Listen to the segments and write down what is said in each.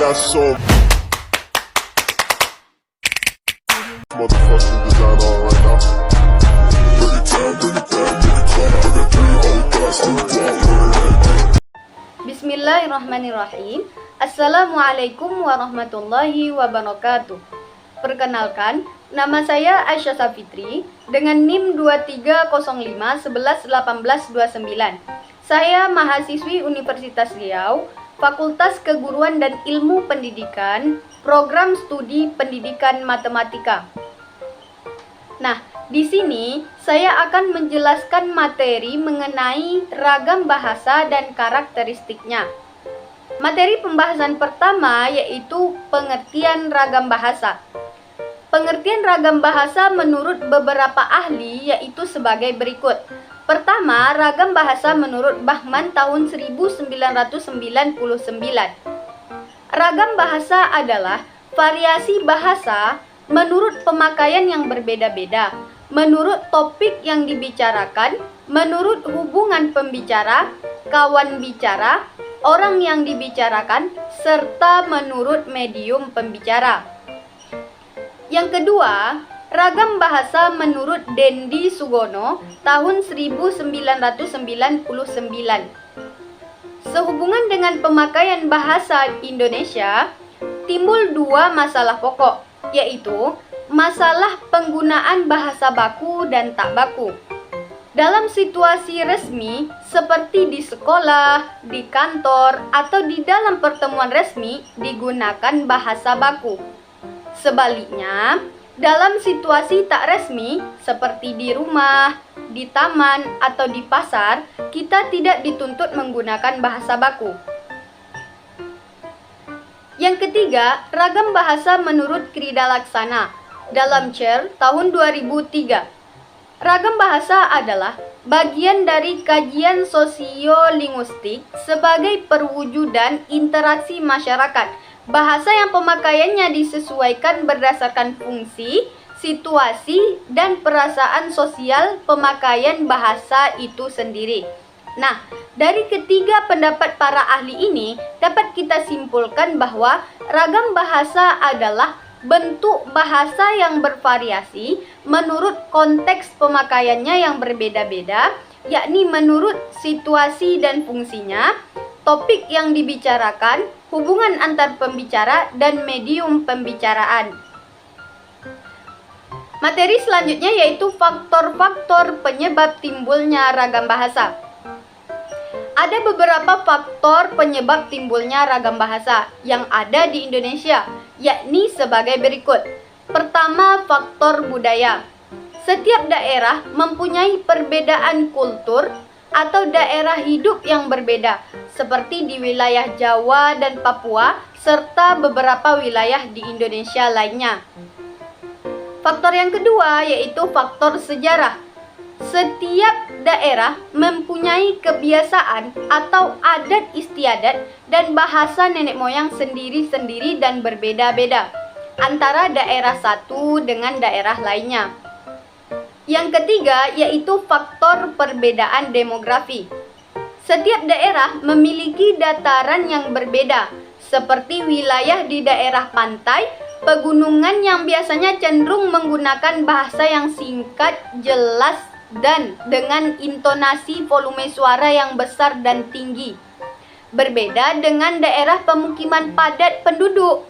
got so motherfucking design on right now. Bring it down, bring it down, bring it down. I got 3 old guys to Bismillahirrahmanirrahim. Assalamualaikum warahmatullahi wabarakatuh. Perkenalkan, nama saya Aisyah Safitri dengan NIM 2305111829. Saya mahasiswi Universitas Riau, Fakultas Keguruan dan Ilmu Pendidikan, Program Studi Pendidikan Matematika. Nah, di sini saya akan menjelaskan materi mengenai ragam bahasa dan karakteristiknya. Materi pembahasan pertama yaitu pengertian ragam bahasa. Pengertian ragam bahasa menurut beberapa ahli yaitu sebagai berikut. Pertama, ragam bahasa menurut Bahman tahun 1999. Ragam bahasa adalah variasi bahasa menurut pemakaian yang berbeda-beda, menurut topik yang dibicarakan, menurut hubungan pembicara, kawan bicara, orang yang dibicarakan, serta menurut medium pembicara. Yang kedua, ragam bahasa menurut Dendi Sugono tahun 1999. Sehubungan dengan pemakaian bahasa Indonesia, timbul dua masalah pokok, yaitu masalah penggunaan bahasa baku dan tak baku. Dalam situasi resmi seperti di sekolah, di kantor, atau di dalam pertemuan resmi digunakan bahasa baku. Sebaliknya, dalam situasi tak resmi seperti di rumah, di taman, atau di pasar, kita tidak dituntut menggunakan bahasa baku. Yang ketiga, ragam bahasa menurut Krida Laksana dalam CER tahun 2003. Ragam bahasa adalah bagian dari kajian sosiolinguistik sebagai perwujudan interaksi masyarakat. Bahasa yang pemakaiannya disesuaikan berdasarkan fungsi, situasi, dan perasaan sosial pemakaian bahasa itu sendiri. Nah, dari ketiga pendapat para ahli ini dapat kita simpulkan bahwa ragam bahasa adalah bentuk bahasa yang bervariasi menurut konteks pemakaiannya yang berbeda-beda, yakni menurut situasi dan fungsinya, topik yang dibicarakan, hubungan antar pembicara, dan medium pembicaraan. Materi selanjutnya yaitu faktor-faktor penyebab timbulnya ragam bahasa. Ada beberapa faktor penyebab timbulnya ragam bahasa yang ada di Indonesia, yakni sebagai berikut. Pertama, faktor budaya. Setiap daerah mempunyai perbedaan kultur atau daerah hidup yang berbeda, seperti di wilayah Jawa dan Papua, serta beberapa wilayah di Indonesia lainnya. Faktor yang kedua yaitu faktor sejarah. Setiap daerah mempunyai kebiasaan atau adat istiadat dan bahasa nenek moyang sendiri-sendiri dan berbeda-beda antara daerah satu dengan daerah lainnya. Yang ketiga yaitu faktor perbedaan demografi. Setiap daerah memiliki dataran yang berbeda, seperti wilayah di daerah pantai, pegunungan yang biasanya cenderung menggunakan bahasa yang singkat, jelas, dan dengan intonasi volume suara yang besar dan tinggi. Berbeda dengan daerah pemukiman padat penduduk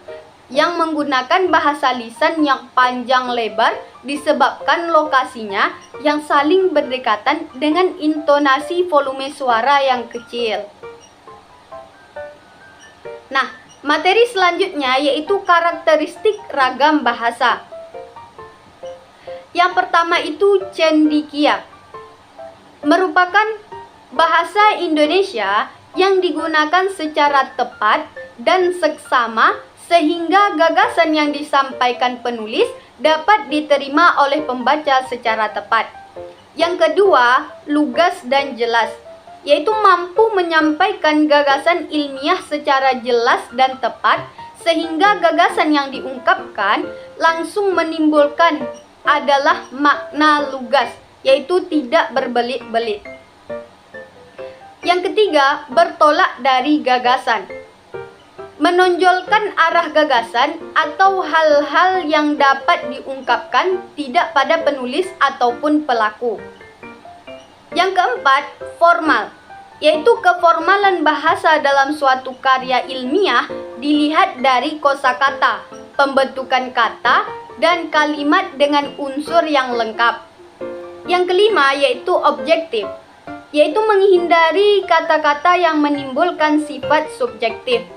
yang menggunakan bahasa lisan yang panjang lebar disebabkan lokasinya yang saling berdekatan dengan intonasi volume suara yang kecil. Nah, materi selanjutnya yaitu karakteristik ragam bahasa. Yang pertama itu cendekia, merupakan bahasa Indonesia yang digunakan secara tepat dan seksama sehingga gagasan yang disampaikan penulis dapat diterima oleh pembaca secara tepat. Yang kedua, lugas dan jelas, yaitu mampu menyampaikan gagasan ilmiah secara jelas dan tepat sehingga gagasan yang diungkapkan langsung menimbulkan adalah makna lugas, yaitu tidak berbelit-belit. Yang ketiga, bertolak dari gagasan. menonjolkan arah gagasan atau hal-hal yang dapat diungkapkan tidak pada penulis ataupun pelaku. Yang keempat, formal, yaitu keformalan bahasa dalam suatu karya ilmiah dilihat dari kosakata, pembentukan kata, dan kalimat dengan unsur yang lengkap. Yang kelima yaitu objektif, yaitu menghindari kata-kata yang menimbulkan sifat subjektif.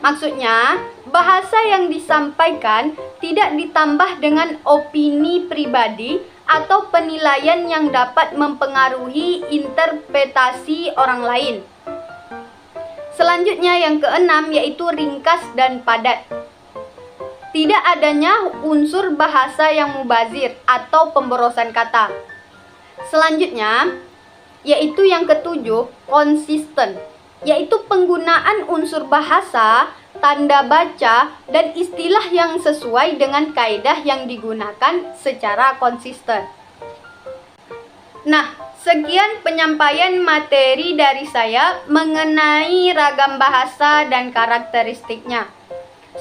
Maksudnya, bahasa yang disampaikan tidak ditambah dengan opini pribadi atau penilaian yang dapat mempengaruhi interpretasi orang lain. Selanjutnya yang keenam yaitu ringkas dan padat. Tidak adanya unsur bahasa yang mubazir atau pemborosan kata. Selanjutnya yaitu yang ketujuh, konsisten, yaitu penggunaan unsur bahasa, tanda baca, dan istilah yang sesuai dengan kaidah yang digunakan secara konsisten. Nah, sekian penyampaian materi dari saya mengenai ragam bahasa dan karakteristiknya.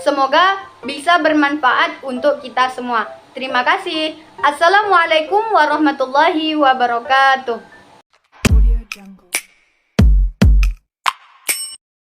Semoga bisa bermanfaat untuk kita semua. Terima kasih. Assalamualaikum warahmatullahi wabarakatuh.